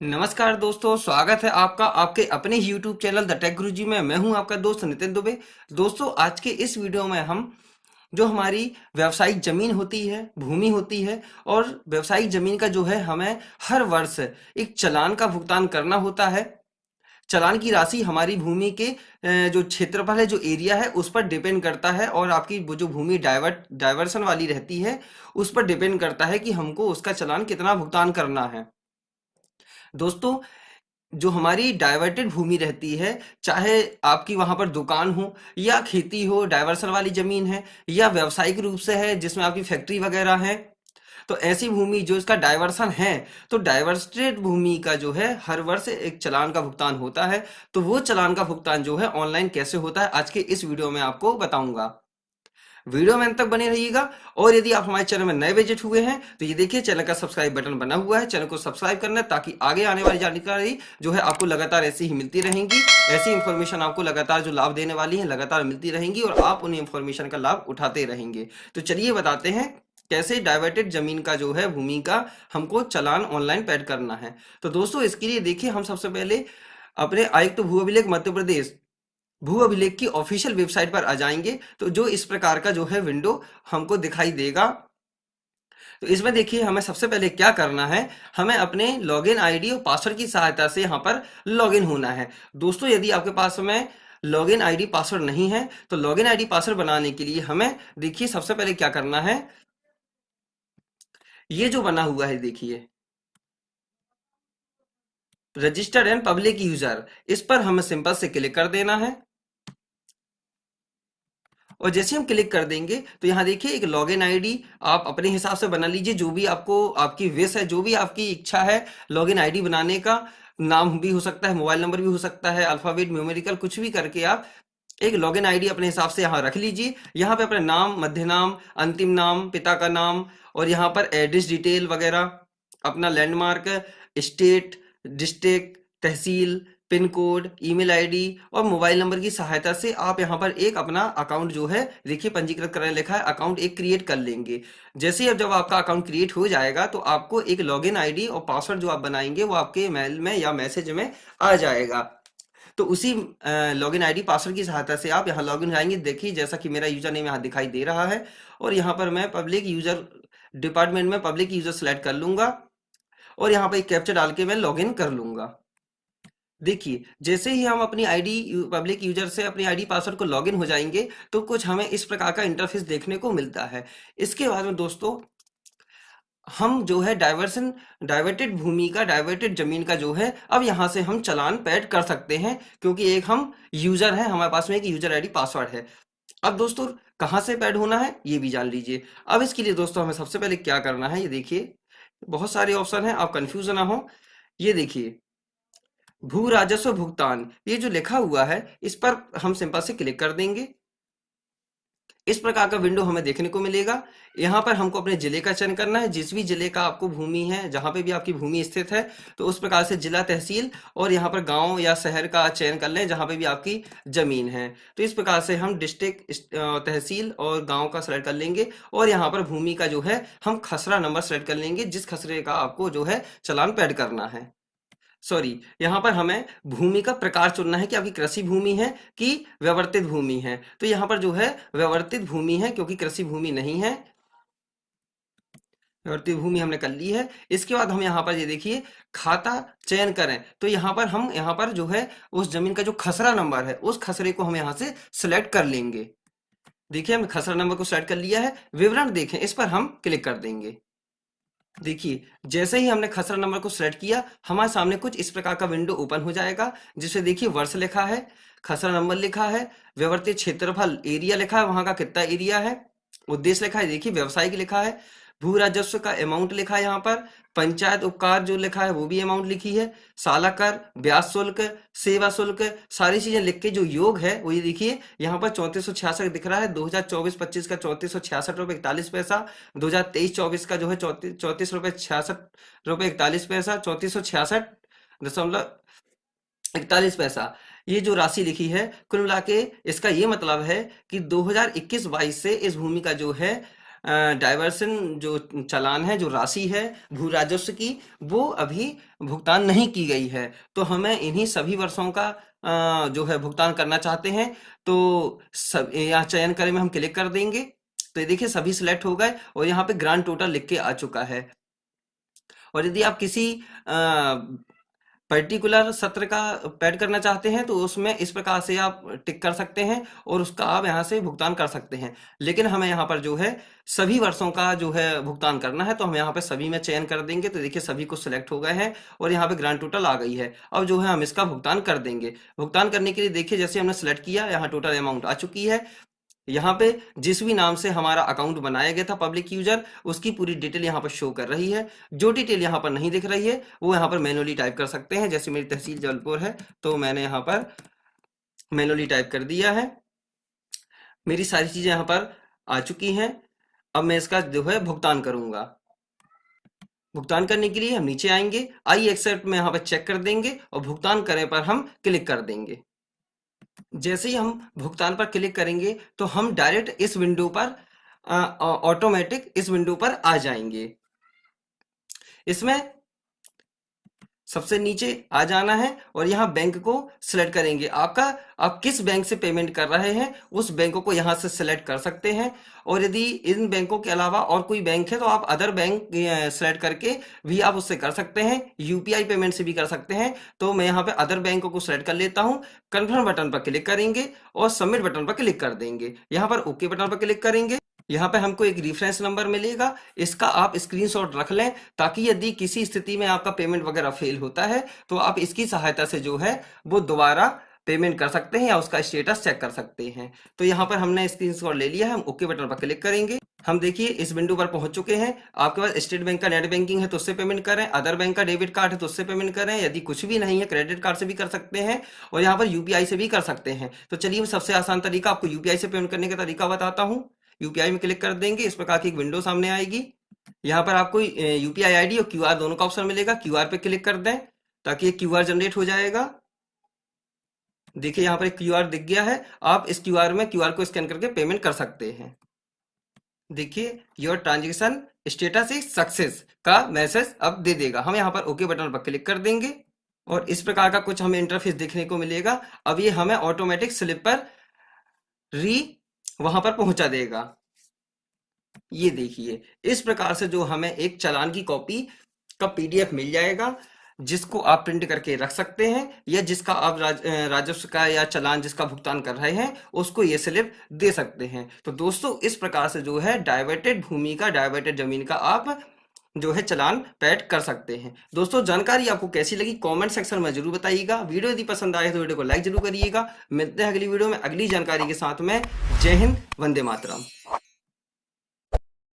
नमस्कार दोस्तों, स्वागत है आपका आपके अपने YouTube चैनल द टेक गुरुजी में। मैं हूं आपका दोस्त नितिन दुबे। दोस्तों, आज के इस वीडियो में हम जो हमारी व्यावसायिक जमीन होती है, भूमि होती है, और व्यावसायिक जमीन का जो है हमें हर वर्ष एक चालान का भुगतान करना होता है। चालान की राशि हमारी भूमि के जो क्षेत्रफल है, जो एरिया है, उस पर डिपेंड करता है, और आपकी वो जो भूमि डाइवर्सन वाली रहती है उस पर डिपेंड करता है कि हमको उसका चालान कितना भुगतान करना है। दोस्तों, जो हमारी डाइवर्टेड भूमि रहती है, चाहे आपकी वहां पर दुकान हो या खेती हो, डाइवर्सन वाली जमीन है, या व्यावसायिक रूप से है जिसमें आपकी फैक्ट्री वगैरह है, तो ऐसी भूमि जो इसका डाइवर्सन है, तो डाइवर्टेड भूमि का जो है हर वर्ष एक चालान का भुगतान होता है। तो वो चालान का भुगतान जो है ऑनलाइन कैसे होता है, आज के इस वीडियो में आपको बताऊंगा। वीडियो में अंत तक बने रहिएगा। और यदि आप हमारे चैनल में नए विजिट हुए हैं तो ये देखिए, चैनल का सब्सक्राइब बटन बना हुआ है, चैनल को सब्सक्राइब करना है ताकि आगे आने वाली जानकारी जो है आपको लगातार ऐसी ही मिलती रहेंगी। ऐसी इंफॉर्मेशन आपको लगातार जो लाभ देने वाली है लगातार मिलती रहेंगी, और आप उन इंफॉर्मेशन का लाभ उठाते रहेंगे। तो चलिए बताते हैं कैसे डाइवर्टेड जमीन का जो है भूमि का हमको चालान ऑनलाइन पेड करना है। तो दोस्तों, इसके लिए देखिए, हम सबसे पहले अपने आयुक्त भू अभिलेख मध्य प्रदेश भू अभिलेख की ऑफिशियल वेबसाइट पर आ जाएंगे, तो जो इस प्रकार का जो है विंडो हमको दिखाई देगा। तो इसमें देखिए, हमें सबसे पहले क्या करना है, हमें अपने लॉगिन आईडी और पासवर्ड की सहायता से यहाँ पर लॉगिन होना है। दोस्तों, यदि आपके पास में लॉगिन आईडी पासवर्ड नहीं है तो लॉगिन आईडी पासवर्ड बनाने के लिए हमें देखिए सबसे पहले क्या करना है, ये जो बना हुआ है देखिए, रजिस्टर्ड एंड पब्लिक यूजर, इस पर हमें सिंपल से क्लिक कर देना है। और जैसे हम क्लिक कर देंगे तो यहाँ देखिए एक लॉगिन आईडी आप अपने हिसाब से बना लीजिए, जो भी आपको आपकी विश है, जो भी आपकी इच्छा है लॉगिन आईडी बनाने का। नाम भी हो सकता है, मोबाइल नंबर भी हो सकता है, अल्फाबेट, न्यूमेरिकल, कुछ भी करके आप एक लॉगिन आईडी अपने हिसाब से यहाँ रख लीजिए। यहाँ पे अपने नाम, मध्य नाम, अंतिम नाम, पिता का नाम, और यहाँ पर एड्रेस डिटेल वगैरह, अपना लैंडमार्क, स्टेट, डिस्ट्रिक्ट, तहसील, पिन कोड, ईमेल आईडी और मोबाइल नंबर की सहायता से आप यहाँ पर एक अपना अकाउंट जो है देखिए पंजीकृत करने लिखा है, अकाउंट एक क्रिएट कर लेंगे। जैसे ही अब जब आपका अकाउंट क्रिएट हो जाएगा तो आपको एक लॉगिन आईडी और पासवर्ड जो आप बनाएंगे वो आपके मेल में या मैसेज में आ जाएगा। तो उसी लॉगिन आईडी पासवर्ड की सहायता से आप यहाँ लॉगिन आएंगे। देखिए, जैसा कि मेरा यूजर नेम यहाँ दिखाई दे रहा है, और यहाँ पर मैं पब्लिक यूजर डिपार्टमेंट में पब्लिक यूजर सेलेक्ट कर लूंगा, और यहाँ पर एक कैप्चा डाल के मैं लॉगिन कर लूंगा। देखिए, जैसे ही हम अपनी आईडी पब्लिक यूजर से अपनी आईडी पासवर्ड को लॉगिन हो जाएंगे तो कुछ हमें इस प्रकार का इंटरफेस देखने को मिलता है। इसके बाद में दोस्तों, हम जो है डाइवर्टेड भूमि का, डाइवर्टेड जमीन का जो है, अब यहाँ से हम चालान पेड कर सकते हैं, क्योंकि एक हम यूजर हैं, हमारे पास में एक यूजर आईडी पासवर्ड है। अब दोस्तों, कहाँ से पेड होना है ये भी जान लीजिए। अब इसके लिए दोस्तों हमें सबसे पहले क्या करना है, ये देखिए बहुत सारे ऑप्शन हैं, आप कंफ्यूज ना हो। ये देखिए, भू राजस्व भुगतान, ये जो लिखा हुआ है इस पर हम सिंपल से क्लिक कर देंगे। इस प्रकार का विंडो हमें देखने को मिलेगा। यहाँ पर हमको अपने जिले का चयन करना है, जिस भी जिले का आपको भूमि है, जहाँ पे भी आपकी भूमि स्थित है, तो उस प्रकार से जिला, तहसील, और यहाँ पर गांव या शहर का चयन कर लें जहाँ पे भी आपकी जमीन है। तो इस प्रकार से हम डिस्ट्रिक्ट, तहसील और गांव का सेलेक्ट कर लेंगे, और यहाँ पर भूमि का जो है हम खसरा नंबर सेलेक्ट कर लेंगे, जिस खसरे का आपको जो है चालान पेड करना है। सॉरी, यहाँ पर हमें भूमि का प्रकार चुनना है कि आपकी कृषि भूमि है कि व्यवर्तित भूमि है। तो यहाँ पर जो है व्यवर्तित भूमि है, क्योंकि कृषि भूमि नहीं है। व्यवर्तित भूमि हमने कर ली है। इसके बाद हम यहाँ पर ये देखिए खाता चयन करें, तो यहाँ पर हम यहाँ पर जो है उस जमीन का जो खसरा नंबर है उस खसरे को हम यहाँ से सिलेक्ट कर लेंगे। देखिए, हमने खसरा नंबर को सिलेक्ट कर लिया है। विवरण देखें, इस पर हम क्लिक कर देंगे। देखिए, जैसे ही हमने खसरा नंबर को सेलेक्ट किया, हमारे सामने कुछ इस प्रकार का विंडो ओपन हो जाएगा, जिसमें देखिए वर्ष लिखा है, खसरा नंबर लिखा है, व्यवर्तित क्षेत्रफल एरिया लिखा है, वहां का कितना एरिया है, उद्देश्य लिखा है, देखिए व्यवसायिक लिखा है, भू राजस्व का अमाउंट लिखा है यहाँ पर, पंचायत उपकार जो लिखा है वो भी अमाउंट लिखी है, साला कर, ब्याज शुल्क, सेवा शुल्क, सारी चीजें लिख के जो योग है वो ये देखिए यहाँ पर 3466 दिख रहा है। 2024-25 का 3466 रुपये 41 पैसा, 2023-24 का जो है 34 रुपये 66 रुपये 41 पैसा, 3466.41 पैसा, ये जो राशि लिखी है, कुल मिला के इसका ये मतलब है कि 2021-22 से इस भूमि का जो है डाइवर्सन जो चालान है, जो राशि है भू राजस्व की, वो अभी भुगतान नहीं की गई है। तो हमें इन्हीं सभी वर्षों का जो है भुगतान करना चाहते हैं। तो सब यहाँ चयन करें में हम क्लिक कर देंगे। तो ये देखिए सभी सिलेक्ट हो गए और यहाँ पे ग्रांड टोटल लिख के आ चुका है। और यदि आप किसी पर्टिकुलर सत्र का पैड करना चाहते हैं तो उसमें इस प्रकार से आप टिक कर सकते हैं और उसका आप यहाँ से भुगतान कर सकते हैं। लेकिन हमें यहाँ पर जो है सभी वर्षों का जो है भुगतान करना है, तो हम यहाँ पे सभी में चयन कर देंगे। तो देखिए सभी कुछ सिलेक्ट हो गए हैं और यहाँ पे ग्रांड टोटल आ गई है। अब जो है हम इसका भुगतान कर देंगे। भुगतान करने के लिए देखिए जैसे हमने सेलेक्ट किया, यहाँ टोटल अमाउंट आ चुकी है। यहाँ पे जिस भी नाम से हमारा अकाउंट बनाया गया था पब्लिक यूजर, उसकी पूरी डिटेल यहाँ पर शो कर रही है। जो डिटेल यहाँ पर नहीं दिख रही है वो यहाँ पर मैनुअली टाइप कर सकते हैं। जैसे मेरी तहसील जबलपुर है तो मैंने यहाँ पर मैनुअली टाइप कर दिया है। मेरी सारी चीजें यहाँ पर आ चुकी हैं। अब मैं इसका जो है भुगतान करूंगा। भुगतान करने के लिए हम नीचे आएंगे, आई एक्सेप्ट में यहाँ पर चेक कर देंगे और भुगतान करें पर हम क्लिक कर देंगे। जैसे ही हम भुगतान पर क्लिक करेंगे तो हम डायरेक्ट इस विंडो पर ऑटोमेटिक इस विंडो पर आ जाएंगे। इसमें सबसे नीचे आ जाना है और यहाँ बैंक को सिलेक्ट करेंगे। आप किस बैंक से पेमेंट कर रहे हैं उस बैंक को यहाँ से सिलेक्ट कर सकते हैं। और यदि इन बैंकों के अलावा और कोई बैंक है तो आप अदर बैंक सिलेक्ट करके भी आप उससे कर सकते हैं। यूपीआई पेमेंट से भी कर सकते हैं। तो मैं यहाँ पे अदर बैंकों को सिलेक्ट कर लेता हूँ। कन्फर्म बटन पर क्लिक करेंगे और सबमिट बटन पर क्लिक कर देंगे। यहाँ पर ओके बटन पर क्लिक करेंगे। यहाँ पे हमको एक रेफरेंस नंबर मिलेगा, इसका आप स्क्रीनशॉट रख लें ताकि यदि किसी स्थिति में आपका पेमेंट वगैरह फेल होता है तो आप इसकी सहायता से जो है वो दोबारा पेमेंट कर सकते हैं या उसका स्टेटस चेक कर सकते हैं। तो यहाँ पर हमने स्क्रीनशॉट ले लिया है, हम ओके बटन पर क्लिक करेंगे। हम देखिए इस विंडो पर पहुंच चुके हैं। आपके पास स्टेट बैंक का नेट बैंकिंग है तो उससे पेमेंट करें, अदर बैंक का डेबिट कार्ड है तो उससे पेमेंट करें, यदि कुछ भी नहीं है क्रेडिट कार्ड से भी कर सकते हैं और यहाँ पर यूपीआई से भी कर सकते हैं। तो चलिए सबसे आसान तरीका आपको यूपीआई से पेमेंट करने का तरीका बताता हूँ। यूपीआई में क्लिक कर देंगे, इस प्रकार की एक विंडो सामने आएगी। यहाँ पर आपको यूपीआई आईडी और क्यूआर दोनों का ऑप्शन मिलेगा। क्यूआर पे क्लिक कर दें ताकि एक क्यूआर जनरेट हो जाएगा। देखिए यहाँ पर एक क्यूआर दिख गया है। आप इस क्यूआर को स्कैन करके पेमेंट कर सकते हैं। देखिए your transaction status is success का मैसेज अब दे देगा। हम यहाँ पर ओके बटन पर क्लिक कर देंगे और इस प्रकार का कुछ हमें इंटरफेस देखने को मिलेगा। अब ये हमें ऑटोमेटिक स्लिप पर वहां पर पहुंचा देगा। ये देखिए इस प्रकार से जो हमें एक चालान की कॉपी का पीडीएफ मिल जाएगा, जिसको आप प्रिंट करके रख सकते हैं या जिसका आप राजस्व का या चालान जिसका भुगतान कर रहे हैं उसको ये स्लिप दे सकते हैं। तो दोस्तों इस प्रकार से जो है डाइवर्टेड भूमि का, डाइवर्टेड जमीन का आप जो है चालान पैड कर सकते हैं। दोस्तों जानकारी आपको कैसी लगी कमेंट सेक्शन में जरूर बताइएगा। वीडियो यदि पसंद आए तो वीडियो को लाइक जरूर करिएगा। मिलते हैं अगली वीडियो में अगली जानकारी के साथ में। जय हिंद, वंदे मातरम।